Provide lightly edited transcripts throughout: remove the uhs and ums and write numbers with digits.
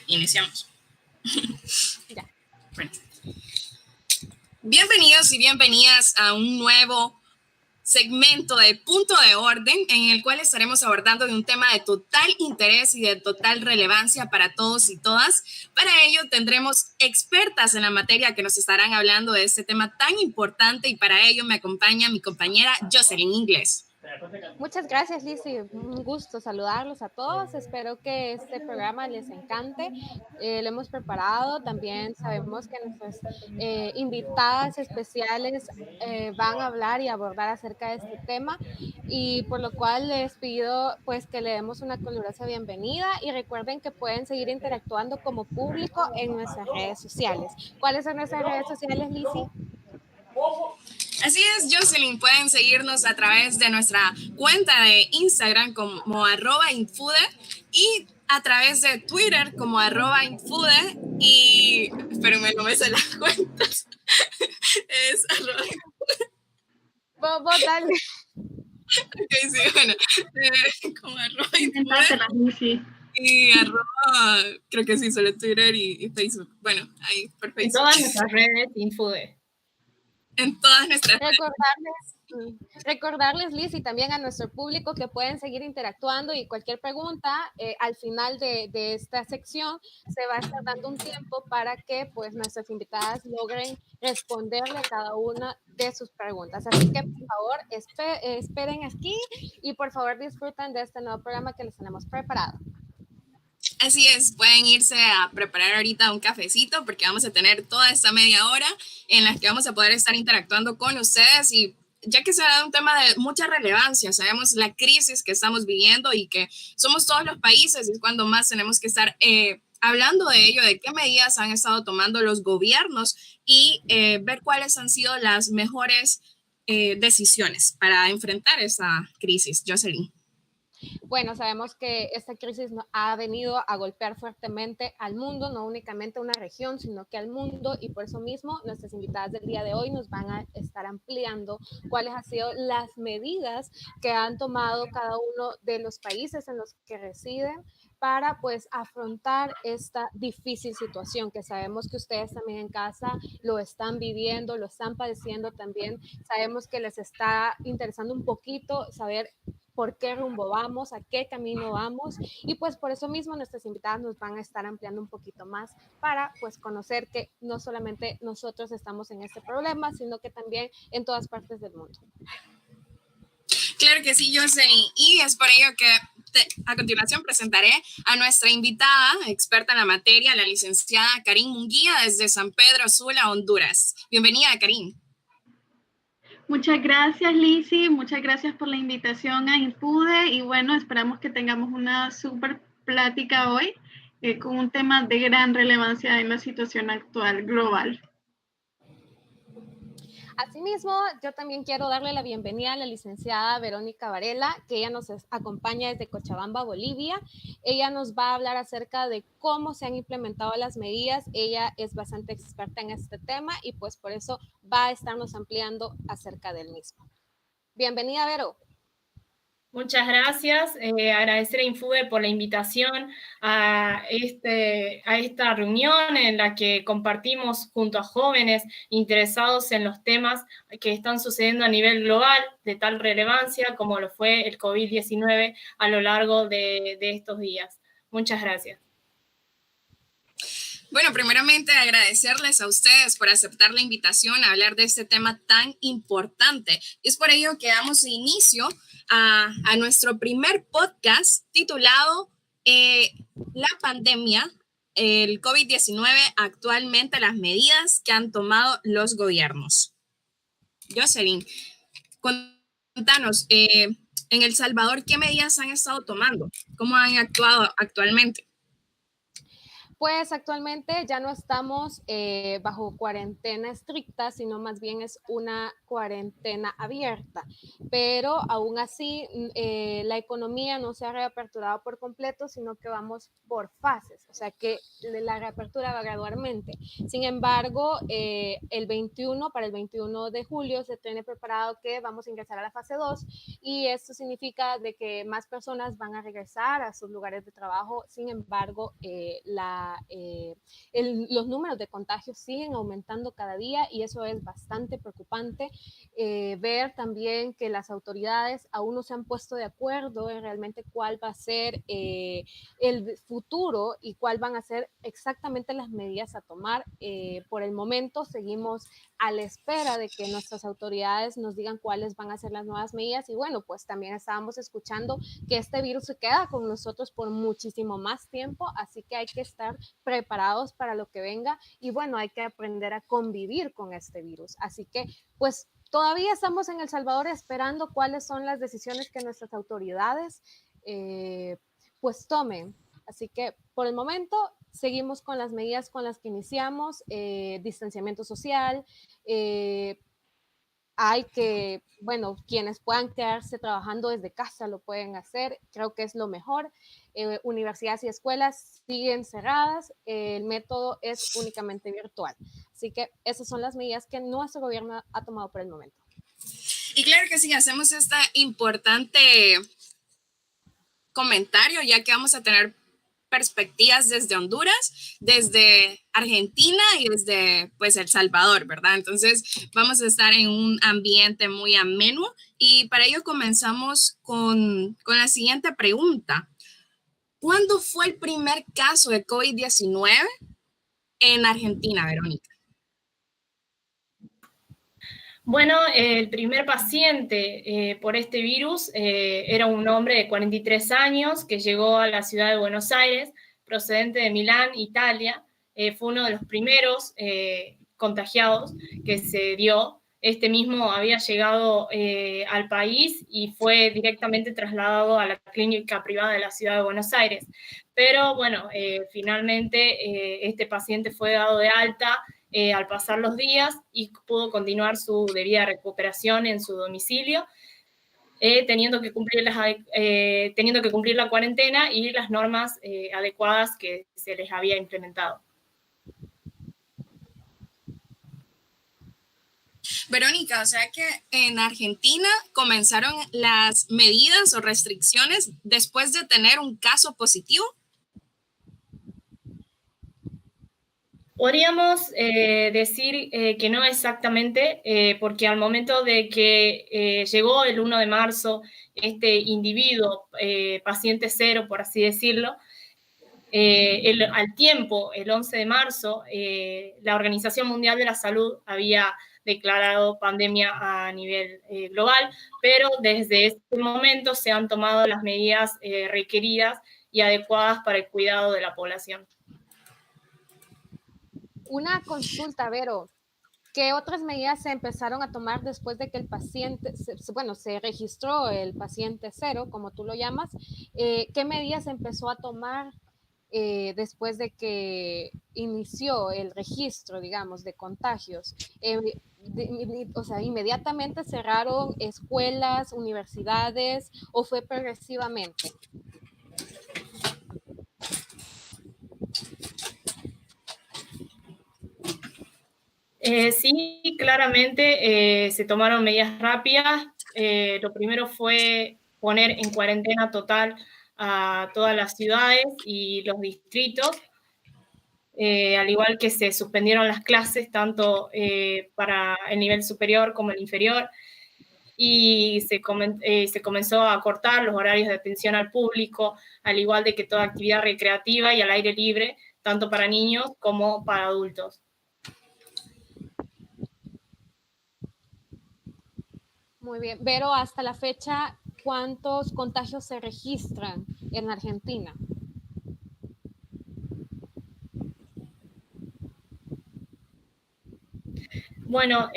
Iniciamos. Ya. Bueno. Bienvenidos y bienvenidas a un nuevo segmento de Punto de Orden, en el cual estaremos abordando de un tema de total interés y de total relevancia para todos y todas. Para ello tendremos expertas en la materia que nos estarán hablando de este tema tan importante, y para ello me acompaña mi compañera Jocelyn Inglés. Muchas gracias, Lizzy. Un gusto saludarlos a todos. Espero que este programa les encante. Lo hemos preparado. También sabemos que nuestras invitadas especiales van a hablar y abordar acerca de este tema, y por lo cual les pido pues que le demos una calurosa bienvenida, y recuerden que pueden seguir interactuando como público en nuestras redes sociales. ¿Cuáles son nuestras redes sociales, Lizzy? Así es, Jocelyn, pueden seguirnos a través de nuestra cuenta de Instagram como @infude y a través de Twitter como @infude, y espérenme, no me sé las cuentas. Es Vos dale. Ok, sí, bueno, como @infude y creo que sí, solo Twitter y Facebook. Bueno, ahí, por Facebook. En todas nuestras redes, Infude. En todas nuestras Recordarles, Liz, y también a nuestro público que pueden seguir interactuando, y cualquier pregunta al final de esta sección se va a estar dando un tiempo para que pues nuestras invitadas logren responderle a cada una de sus preguntas. Así que por favor esperen aquí y por favor disfruten de este nuevo programa que les tenemos preparado. Así es, pueden irse a preparar ahorita un cafecito, porque vamos a tener toda esta media hora en la que vamos a poder estar interactuando con ustedes, y ya que será un tema de mucha relevancia, sabemos la crisis que estamos viviendo y que somos todos los países, y es cuando más tenemos que estar hablando de ello, de qué medidas han estado tomando los gobiernos y ver cuáles han sido las mejores decisiones para enfrentar esa crisis. Jocelyn. Bueno, sabemos que esta crisis ha venido a golpear fuertemente al mundo, no únicamente a una región, sino que al mundo, y por eso mismo nuestras invitadas del día de hoy nos van a estar ampliando cuáles han sido las medidas que han tomado cada uno de los países en los que residen para pues afrontar esta difícil situación, que sabemos que ustedes también en casa lo están viviendo, lo están padeciendo también. Sabemos que les está interesando un poquito saber por qué rumbo vamos, a qué camino vamos, y pues por eso mismo nuestras invitadas nos van a estar ampliando un poquito más para pues conocer que no solamente nosotros estamos en este problema, sino que también en todas partes del mundo. Claro que sí, Jocelyn, y es por ello que a continuación presentaré a nuestra invitada, experta en la materia, la licenciada Karin Munguía, desde San Pedro Sula, Honduras. Bienvenida, Karin. Muchas gracias, Lizzy. Muchas gracias por la invitación a Infude. Y bueno, esperamos que tengamos una súper plática hoy con un tema de gran relevancia en la situación actual global. Asimismo, yo también quiero darle la bienvenida a la licenciada Verónica Varela, que ella nos acompaña desde Cochabamba, Bolivia. Ella nos va a hablar acerca de cómo se han implementado las medidas. Ella es bastante experta en este tema y pues por eso va a estarnos ampliando acerca del mismo. Bienvenida, Vero. Muchas gracias. Agradecer a Infude por la invitación a esta reunión en la que compartimos junto a jóvenes interesados en los temas que están sucediendo a nivel global de tal relevancia como lo fue el COVID-19 a lo largo de estos días. Muchas gracias. Bueno, primeramente agradecerles a ustedes por aceptar la invitación a hablar de este tema tan importante. Es por ello que damos inicio a nuestro primer podcast titulado La pandemia, el COVID-19, actualmente las medidas que han tomado los gobiernos. Jocelyn, contanos, en El Salvador, ¿qué medidas han estado tomando? ¿Cómo han actuado actualmente? Pues actualmente ya no estamos bajo cuarentena estricta, sino más bien es una cuarentena abierta, pero aún así la economía no se ha reaperturado por completo, sino que vamos por fases, o sea que la reapertura va gradualmente. Sin embargo, para el 21 de julio se tiene preparado que vamos a ingresar a la fase 2, y esto significa de que más personas van a regresar a sus lugares de trabajo. Sin embargo, la los números de contagios siguen aumentando cada día y eso es bastante preocupante. Ver también que las autoridades aún no se han puesto de acuerdo en realmente cuál va a ser el futuro y cuál van a ser exactamente las medidas a tomar. Por el momento seguimos a la espera de que nuestras autoridades nos digan cuáles van a ser las nuevas medidas y bueno, pues también estábamos escuchando que este virus se queda con nosotros por muchísimo más tiempo, así que hay que estar preparados para lo que venga y bueno, hay que aprender a convivir con este virus. Así que pues todavía estamos en El Salvador esperando cuáles son las decisiones que nuestras autoridades pues tomen. Así que por el momento seguimos con las medidas con las que iniciamos, distanciamiento social, hay que, bueno, quienes puedan quedarse trabajando desde casa lo pueden hacer, creo que es lo mejor. Universidades y escuelas siguen cerradas, el método es únicamente virtual. Así que esas son las medidas que nuestro gobierno ha tomado por el momento. Y claro que sí, hacemos este importante comentario, ya que vamos a tener perspectivas desde Honduras, desde Argentina y desde pues El Salvador, ¿verdad? Entonces vamos a estar en un ambiente muy ameno y para ello comenzamos con la siguiente pregunta. ¿Cuándo fue el primer caso de COVID-19 en Argentina, Verónica? Bueno, el primer paciente por este virus era un hombre de 43 años que llegó a la ciudad de Buenos Aires, procedente de Milán, Italia. Fue uno de los primeros contagiados que se dio. Este mismo había llegado al país y fue directamente trasladado a la clínica privada de la ciudad de Buenos Aires. Pero bueno, finalmente este paciente fue dado de alta al pasar los días y pudo continuar su debida recuperación en su domicilio, teniendo que cumplir la cuarentena y las normas adecuadas que se les había implementado. Verónica, o sea que en Argentina comenzaron las medidas o restricciones después de tener un caso positivo. Podríamos decir que no exactamente, porque al momento de que llegó el 1 de marzo este individuo, paciente cero, por así decirlo, al tiempo, el 11 de marzo, la Organización Mundial de la Salud había declarado pandemia a nivel global, pero desde este momento se han tomado las medidas requeridas y adecuadas para el cuidado de la población. Una consulta, Vero. ¿Qué otras medidas se empezaron a tomar después de que el paciente, se registró el paciente cero, como tú lo llamas? ¿Qué medidas se empezó a tomar después de que inició el registro, digamos, de contagios? O sea, ¿inmediatamente cerraron escuelas, universidades o fue progresivamente? Sí, claramente se tomaron medidas rápidas. Lo primero fue poner en cuarentena total a todas las ciudades y los distritos, al igual que se suspendieron las clases tanto para el nivel superior como el inferior, y se comenzó a cortar los horarios de atención al público, al igual de que toda actividad recreativa y al aire libre, tanto para niños como para adultos. Muy bien, pero hasta la fecha, ¿cuántos contagios se registran en Argentina? Bueno,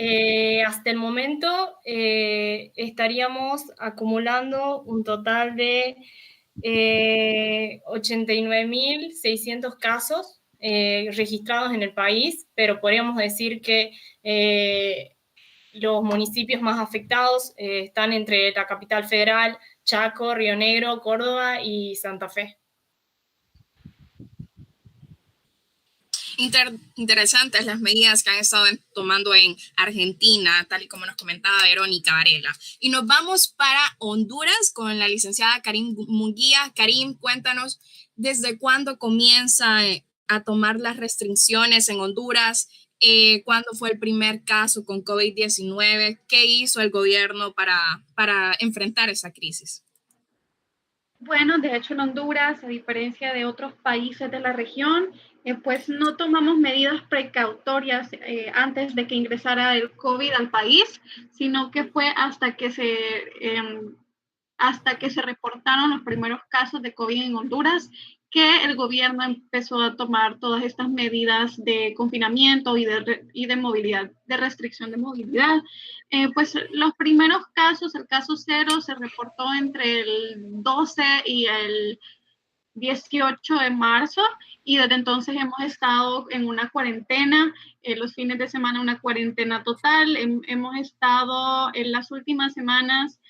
hasta el momento estaríamos acumulando un total de 89.600 casos registrados en el país, pero podríamos decir que los municipios más afectados están entre la capital federal, Chaco, Río Negro, Córdoba y Santa Fe. Interesantes las medidas que han estado tomando en Argentina, tal y como nos comentaba Verónica Varela. Y nos vamos para Honduras con la licenciada Karim Munguía. Karim, cuéntanos, ¿desde cuándo comienza a tomar las restricciones en Honduras? ¿Cuándo fue el primer caso con COVID-19? ¿Qué hizo el gobierno para enfrentar esa crisis? Bueno, de hecho en Honduras, a diferencia de otros países de la región, pues no tomamos medidas precautorias antes de que ingresara el COVID al país, sino que fue hasta que se reportaron los primeros casos de COVID en Honduras, que el gobierno empezó a tomar todas estas medidas de confinamiento y de movilidad, de restricción de movilidad. Pues los primeros casos, el caso cero, se reportó entre el 12 y el 18 de marzo y desde entonces hemos estado en una cuarentena, los fines de semana una cuarentena total. Hemos estado en las últimas semanas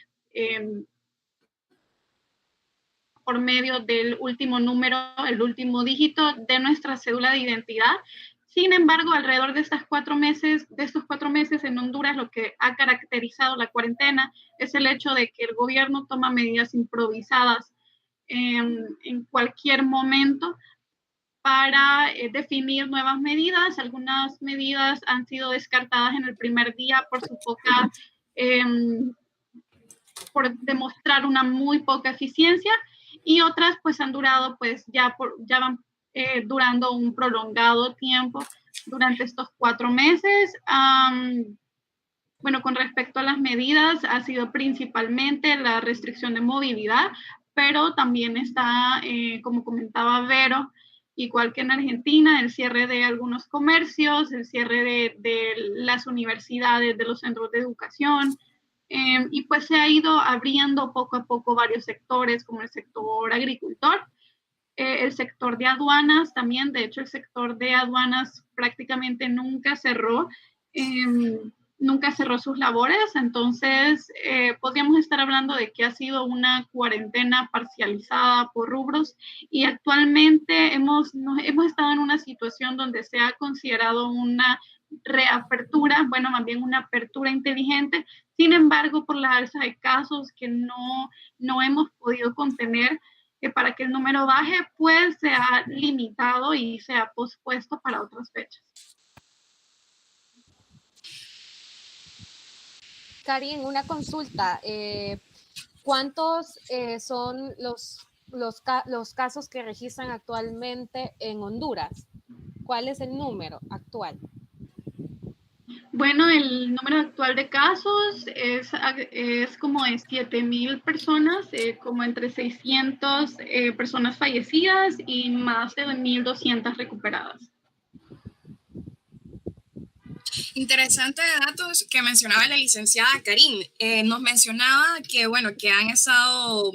por medio del último número, el último dígito de nuestra cédula de identidad. Sin embargo, alrededor de estos 4 meses en Honduras, lo que ha caracterizado la cuarentena es el hecho de que el gobierno toma medidas improvisadas en cualquier momento para definir nuevas medidas. Algunas medidas han sido descartadas en el primer día por su poca, por demostrar una muy poca eficiencia, y otras pues han durado, pues ya van durando un prolongado tiempo durante estos 4 meses. Bueno, con respecto a las medidas, ha sido principalmente la restricción de movilidad, pero también está, como comentaba Vero, igual que en Argentina, el cierre de algunos comercios, el cierre de las universidades, de los centros de educación, y pues se ha ido abriendo poco a poco varios sectores, como el sector agricultor, el sector de aduanas también. De hecho, el sector de aduanas prácticamente nunca cerró sus labores. Entonces, podríamos estar hablando de que ha sido una cuarentena parcializada por rubros, y actualmente hemos estado en una situación donde se ha considerado una reapertura, bueno, más bien una apertura inteligente. Sin embargo, por la alza de casos que no hemos podido contener, que para que el número baje, pues se ha limitado y se ha pospuesto para otras fechas. Karin, una consulta. ¿Cuántos son los casos que registran actualmente en Honduras? ¿Cuál es el número actual? Bueno, el número actual de casos es como de 7,000 personas, como entre 600 personas fallecidas y más de 1,200 recuperadas. Interesante datos que mencionaba la licenciada Karin. Nos mencionaba que, bueno, que han estado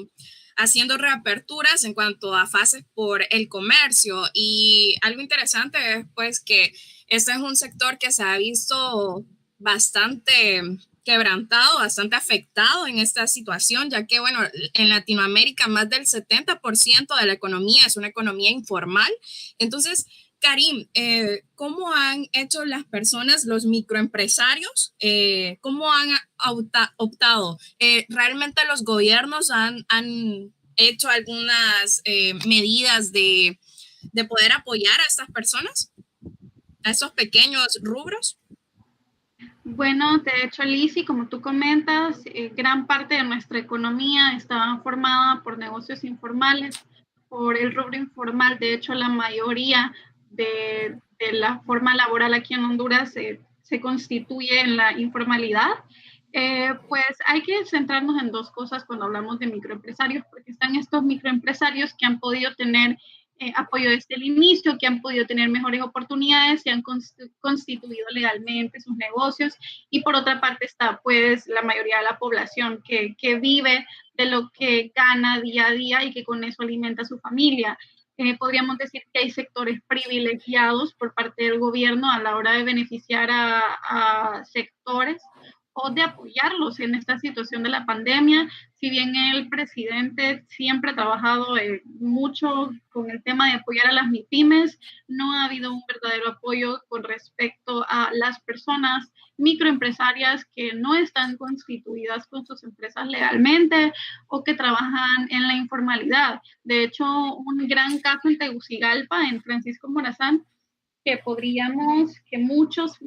haciendo reaperturas en cuanto a fases por el comercio, y algo interesante es pues que este es un sector que se ha visto bastante quebrantado, bastante afectado en esta situación, ya que, bueno, en Latinoamérica más del 70% de la economía es una economía informal. Entonces, Karim, ¿cómo han hecho las personas, los microempresarios? ¿Cómo han optado? ¿Realmente los gobiernos han hecho algunas medidas de poder apoyar a estas personas, a esos pequeños rubros? Bueno, de hecho, Lizzy, como tú comentas, gran parte de nuestra economía está formada por negocios informales, por el rubro informal. De hecho, la mayoría de la forma laboral aquí en Honduras se constituye en la informalidad. Pues hay que centrarnos en dos cosas cuando hablamos de microempresarios, porque están estos microempresarios que han podido tener apoyo desde el inicio, que han podido tener mejores oportunidades, se han constituido legalmente sus negocios, y por otra parte está pues la mayoría de la población que vive de lo que gana día a día y que con eso alimenta a su familia. Podríamos decir que hay sectores privilegiados por parte del gobierno a la hora de beneficiar a sectores o de apoyarlos en esta situación de la pandemia. si bien el presidente siempre ha trabajado mucho con el tema de apoyar a las MIPYMES, no ha habido un verdadero apoyo con respecto a las personas microempresarias que no están constituidas con sus empresas legalmente o que trabajan en la informalidad. De hecho, un gran caso en Tegucigalpa, en Francisco Morazán, que muchos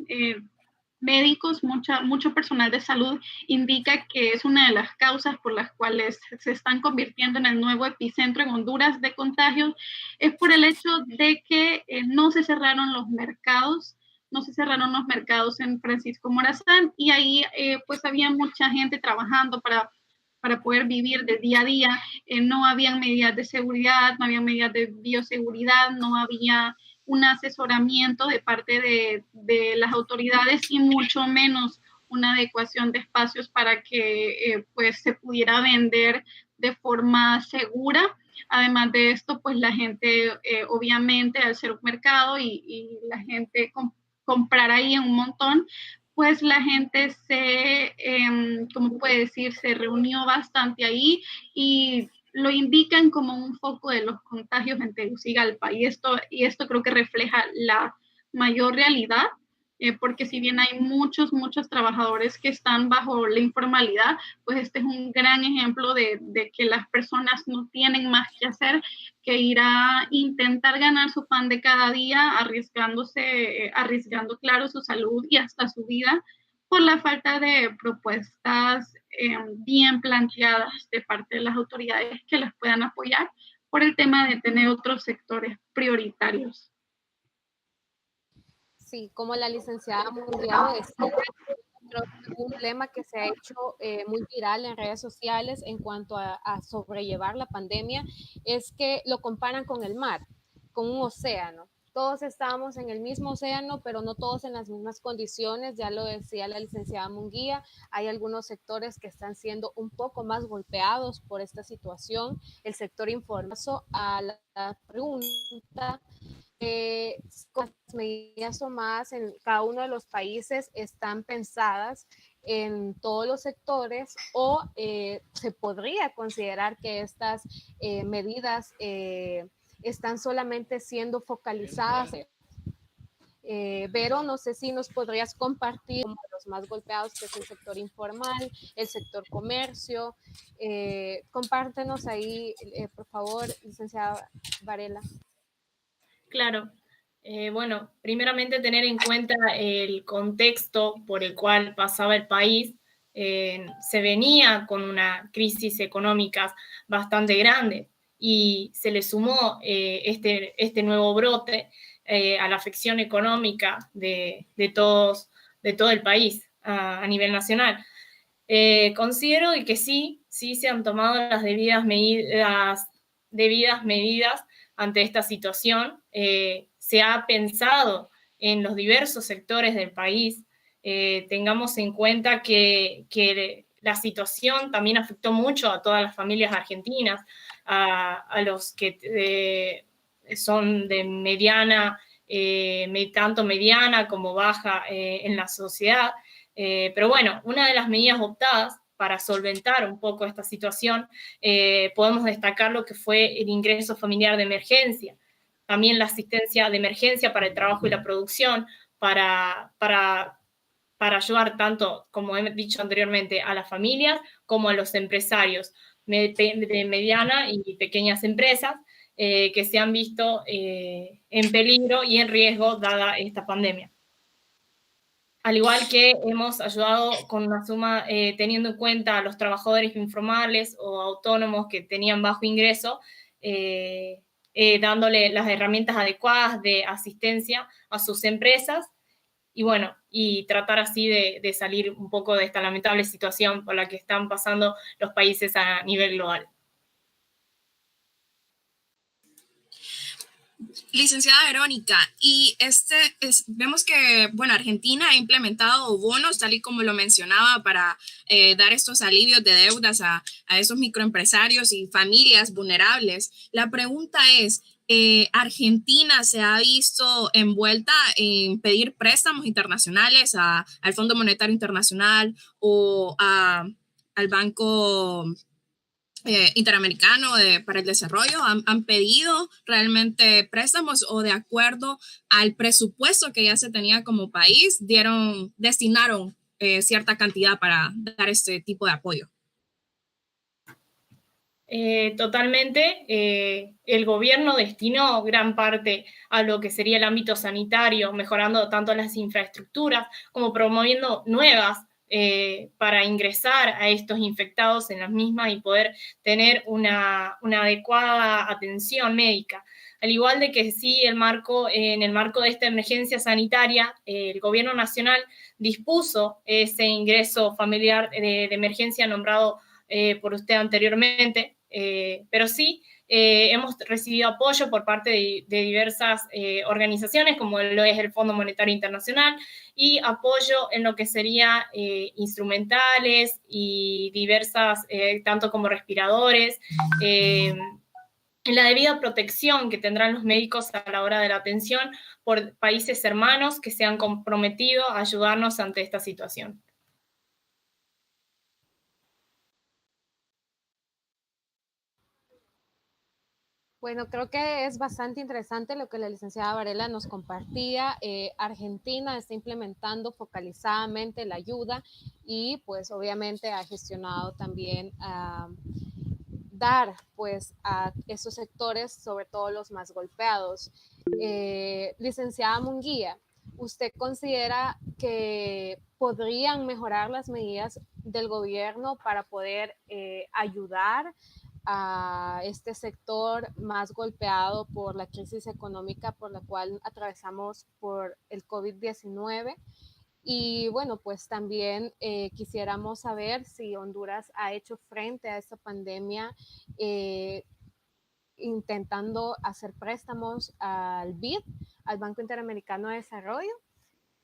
médicos, mucho personal de salud indica que es una de las causas por las cuales se están convirtiendo en el nuevo epicentro en Honduras de contagios, es por el hecho de que no se cerraron los mercados. No se cerraron los mercados en Francisco Morazán y ahí pues había mucha gente trabajando para poder vivir del día a día. No habían medidas de seguridad, no había medidas de bioseguridad, no había un asesoramiento de parte de las autoridades y mucho menos una adecuación de espacios para que pues se pudiera vender de forma segura. Además de esto, pues la gente obviamente al ser un mercado y la gente comprar ahí en un montón, pues la gente ¿cómo puede decir? Se reunió bastante ahí y lo indican como un foco de los contagios en Tegucigalpa y esto creo que refleja la mayor realidad, porque si bien hay muchos trabajadores que están bajo la informalidad, pues este es un gran ejemplo de que las personas no tienen más que hacer que ir a intentar ganar su pan de cada día, arriesgando, claro, su salud y hasta su vida por la falta de propuestas bien planteadas de parte de las autoridades que las puedan apoyar por el tema de tener otros sectores prioritarios. Sí, como la licenciada Mundial decía, creo que un lema que se ha hecho muy viral en redes sociales en cuanto a sobrellevar la pandemia es que lo comparan con el mar, con un océano. Todos estamos en el mismo océano, pero no todos en las mismas condiciones. Ya lo decía la licenciada Munguía, hay algunos sectores que están siendo un poco más golpeados por esta situación. El sector informal. A la pregunta, con las medidas tomadas en cada uno de los países están pensadas en todos los sectores o se podría considerar que estas medidas están solamente siendo focalizadas. Vero, no sé si nos podrías compartir los más golpeados, que es el sector informal, el sector comercio. Compártenos ahí, por favor, licenciada Varela. Claro. Bueno, primeramente tener en cuenta el contexto por el cual pasaba el país. Se venía con una crisis económica bastante grande y se le sumó este nuevo brote a la afección económica de todo el país a nivel nacional. Considero que sí se han tomado las debidas medidas ante esta situación. Se ha pensado en los diversos sectores del país. Tengamos en cuenta que la situación también afectó mucho a todas las familias argentinas, a los que son de mediana, tanto mediana como baja en la sociedad. Pero bueno, una de las medidas optadas para solventar un poco esta situación, podemos destacar lo que fue el ingreso familiar de emergencia, también la asistencia de emergencia para el trabajo y la producción, para ayudar tanto, como he dicho anteriormente, a las familias como a los empresarios de mediana y pequeñas empresas que se han visto en peligro y en riesgo dada esta pandemia. Al igual que hemos ayudado con una suma teniendo en cuenta a los trabajadores informales o autónomos que tenían bajo ingreso, dándole las herramientas adecuadas de asistencia a sus empresas y bueno, y tratar así de salir un poco de esta lamentable situación por la que están pasando los países a nivel global. Licenciada Verónica, y vemos que, bueno, Argentina ha implementado bonos, tal y como lo mencionaba, para dar estos alivios de deudas a esos microempresarios y familias vulnerables. La pregunta es, ¿Argentina se ha visto envuelta en pedir préstamos internacionales al Fondo Monetario Internacional o al Banco Interamericano para el Desarrollo han pedido realmente préstamos o de acuerdo al presupuesto que ya se tenía como país, destinaron cierta cantidad para dar este tipo de apoyo? Totalmente. El gobierno destinó gran parte a lo que sería el ámbito sanitario, mejorando tanto las infraestructuras como promoviendo nuevas para ingresar a estos infectados en las mismas y poder tener una adecuada atención médica. Al igual de que sí, en el marco de esta emergencia sanitaria, el gobierno nacional dispuso ese ingreso familiar de emergencia nombrado por usted anteriormente, pero sí hemos recibido apoyo por parte de diversas organizaciones, como lo es el Fondo Monetario Internacional, y apoyo en lo que sería instrumentales y diversas, tanto como respiradores, en la debida protección que tendrán los médicos a la hora de la atención por países hermanos que se han comprometido a ayudarnos ante esta situación. Bueno, creo que es bastante interesante lo que la licenciada Varela nos compartía. Argentina está implementando focalizadamente la ayuda y pues obviamente ha gestionado también dar pues a esos sectores, sobre todo los más golpeados. Licenciada Munguía, ¿usted considera que podrían mejorar las medidas del gobierno para poder ayudar a este sector más golpeado por la crisis económica por la cual atravesamos por el COVID-19? Y bueno, pues también quisiéramos saber si Honduras ha hecho frente a esta pandemia intentando hacer préstamos al BID, al Banco Interamericano de Desarrollo.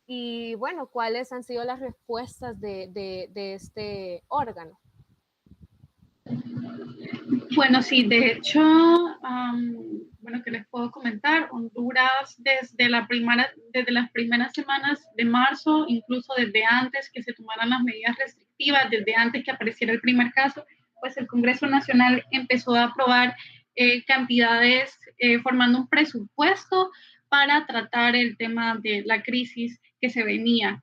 Y bueno, ¿cuáles han sido las respuestas de este órgano? Bueno, sí, de hecho, bueno, ¿qué les puedo comentar? Honduras desde las primeras semanas de marzo, incluso desde antes que se tomaran las medidas restrictivas, desde antes que apareciera el primer caso, pues el Congreso Nacional empezó a aprobar cantidades, formando un presupuesto para tratar el tema de la crisis que se venía.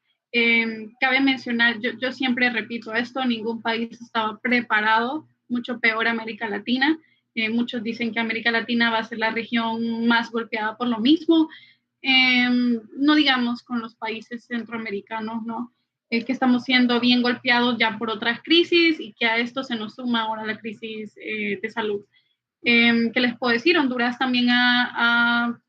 Cabe mencionar, yo siempre repito esto, ningún país estaba preparado, mucho peor América Latina. Muchos dicen que América Latina va a ser la región más golpeada por lo mismo. No digamos con los países centroamericanos, ¿no? Que estamos siendo bien golpeados ya por otras crisis y que a esto se nos suma ahora la crisis de salud. ¿Qué les puedo decir? Honduras también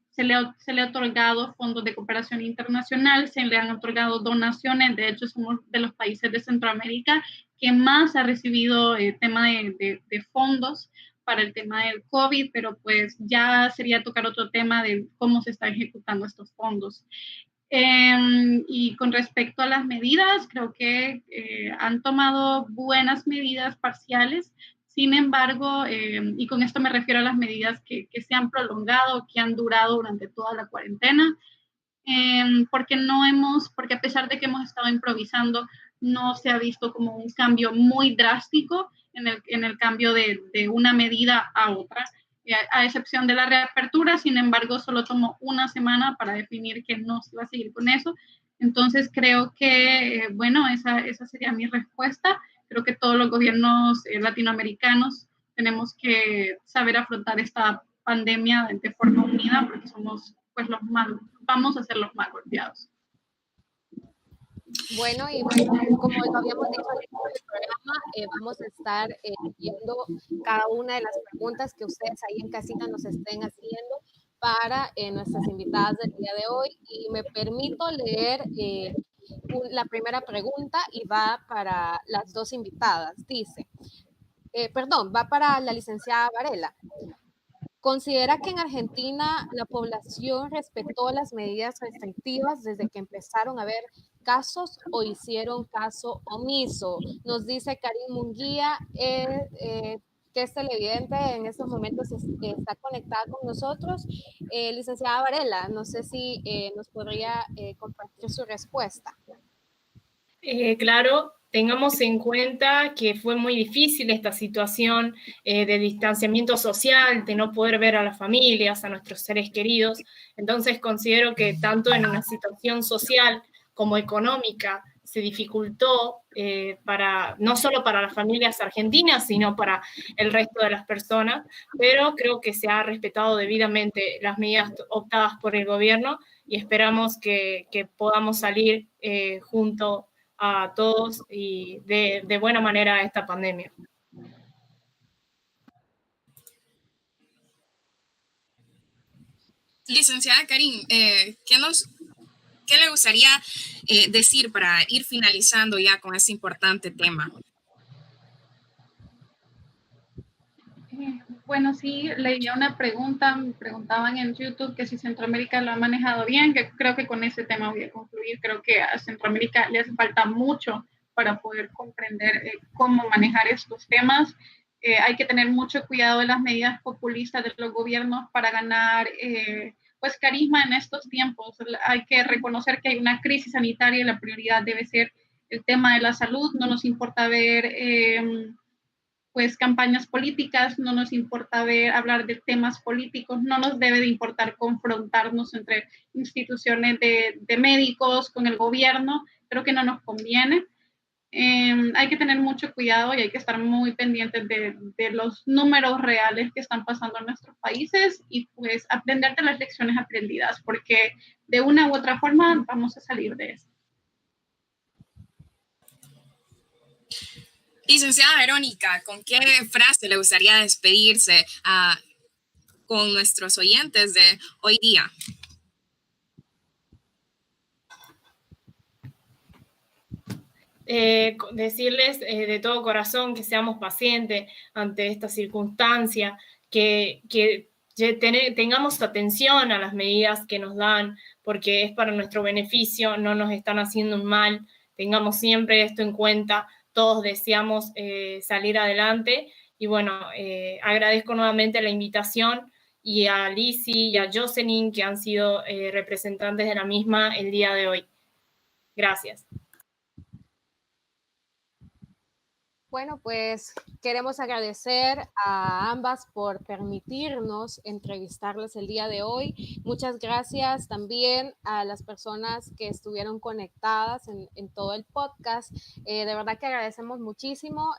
se le ha otorgado fondos de cooperación internacional, se le han otorgado donaciones, de hecho somos de los países de Centroamérica que más ha recibido tema de fondos para el tema del COVID, pero pues ya sería tocar otro tema de cómo se están ejecutando estos fondos. Y con respecto a las medidas, creo que han tomado buenas medidas parciales. Sin embargo, y con esto me refiero a las medidas que se han prolongado, que han durado durante toda la cuarentena, porque a pesar de que hemos estado improvisando, no se ha visto como un cambio muy drástico en el cambio de una medida a otra, a excepción de la reapertura. Sin embargo, solo tomó una semana para definir que no se va a seguir con eso. Entonces, creo que, bueno, esa sería mi respuesta. Creo que todos los gobiernos latinoamericanos tenemos que saber afrontar esta pandemia de forma unida, porque somos pues vamos a ser los más golpeados. Bueno, y bueno, como lo habíamos dicho al inicio del programa, vamos a estar viendo cada una de las preguntas que ustedes ahí en casita nos estén haciendo para nuestras invitadas del día de hoy. Y me permito leer la primera pregunta y va para las dos invitadas. Dice, va para la licenciada Varela. ¿Considera que en Argentina la población respetó las medidas restrictivas desde que empezaron a haber casos o hicieron caso omiso? Nos dice Karim Munguía, que es televidente en estos momentos, está conectada con nosotros. Licenciada Varela, no sé si nos podría compartir su respuesta. Claro, tengamos en cuenta que fue muy difícil esta situación de distanciamiento social, de no poder ver a las familias, a nuestros seres queridos. Entonces considero que tanto en una situación social como económica se dificultó no solo para las familias argentinas, sino para el resto de las personas, pero creo que se ha respetado debidamente las medidas optadas por el gobierno y esperamos que podamos salir junto a todos y de buena manera a esta pandemia. Licenciada Karin, ¿qué le gustaría decir para ir finalizando ya con este importante tema? Bueno, sí, leía una pregunta, me preguntaban en YouTube que si Centroamérica lo ha manejado bien, que creo que con ese tema voy a concluir. Creo que a Centroamérica le hace falta mucho para poder comprender cómo manejar estos temas. Hay que tener mucho cuidado de las medidas populistas de los gobiernos para ganar pues carisma en estos tiempos. Hay que reconocer que hay una crisis sanitaria y la prioridad debe ser el tema de la salud. No nos importa ver pues campañas políticas, no nos importa hablar de temas políticos, no nos debe de importar confrontarnos entre instituciones de médicos con el gobierno, creo que no nos conviene. Hay que tener mucho cuidado y hay que estar muy pendientes de los números reales que están pasando en nuestros países y pues aprender de las lecciones aprendidas, porque de una u otra forma vamos a salir de esto. Licenciada Verónica, ¿con qué frase le gustaría despedirse con nuestros oyentes de hoy día? Decirles de todo corazón que seamos pacientes ante esta circunstancia, que tengamos atención a las medidas que nos dan, porque es para nuestro beneficio, no nos están haciendo un mal. Tengamos siempre esto en cuenta. Todos deseamos salir adelante y bueno, agradezco nuevamente la invitación y a Lizzy y a Jocelyn que han sido representantes de la misma el día de hoy. Gracias. Bueno, pues queremos agradecer a ambas por permitirnos entrevistarles el día de hoy. Muchas gracias también a las personas que estuvieron conectadas en todo el podcast. De verdad que agradecemos muchísimo.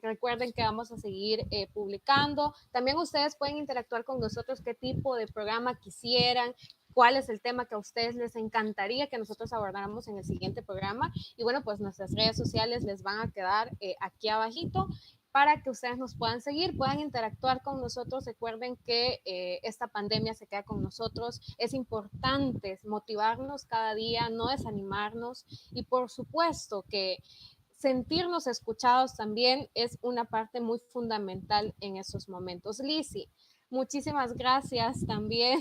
Recuerden que vamos a seguir publicando. También ustedes pueden interactuar con nosotros, qué tipo de programa quisieran, cuál es el tema que a ustedes les encantaría que nosotros abordáramos en el siguiente programa. Y bueno, pues nuestras redes sociales les van a quedar aquí abajito para que ustedes nos puedan seguir, puedan interactuar con nosotros. Recuerden que esta pandemia se queda con nosotros. Es importante motivarnos cada día, no desanimarnos y por supuesto que sentirnos escuchados también es una parte muy fundamental en esos momentos. Lizzy, muchísimas gracias también.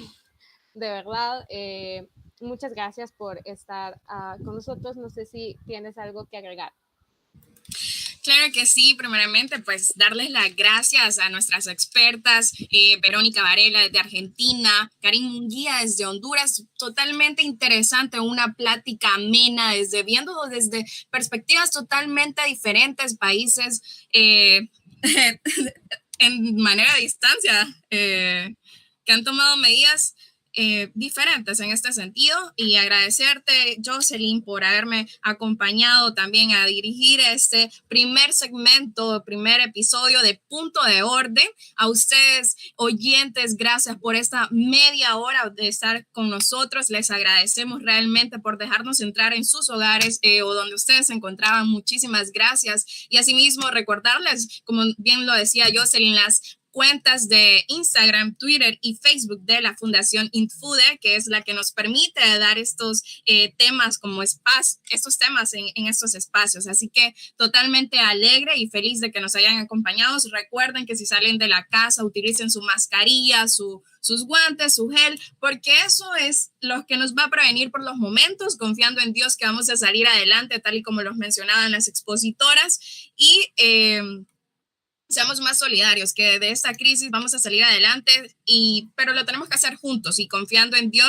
De verdad, muchas gracias por estar con nosotros. No sé si tienes algo que agregar. Claro que sí, primeramente pues darles las gracias a nuestras expertas, Verónica Varela desde Argentina, Karin Munguía desde Honduras, totalmente interesante, una plática amena, viendo desde perspectivas totalmente diferentes, países en manera de distancia, que han tomado medidas diferentes en este sentido, y agradecerte, Jocelyn, por haberme acompañado también a dirigir este primer segmento, primer episodio de Punto de Orden. A ustedes, oyentes, gracias por esta media hora de estar con nosotros. Les agradecemos realmente por dejarnos entrar en sus hogares o donde ustedes se encontraban. Muchísimas gracias. Y asimismo, recordarles, como bien lo decía Jocelyn, las cuentas de Instagram, Twitter y Facebook de la Fundación INFUDE, que es la que nos permite dar estos temas como estos temas en estos espacios. Así que totalmente alegre y feliz de que nos hayan acompañado. Recuerden que si salen de la casa, utilicen su mascarilla, sus guantes, su gel, porque eso es lo que nos va a prevenir por los momentos, confiando en Dios que vamos a salir adelante, tal y como los mencionaban las expositoras, y seamos más solidarios, que de esta crisis vamos a salir adelante, pero lo tenemos que hacer juntos y confiando en Dios.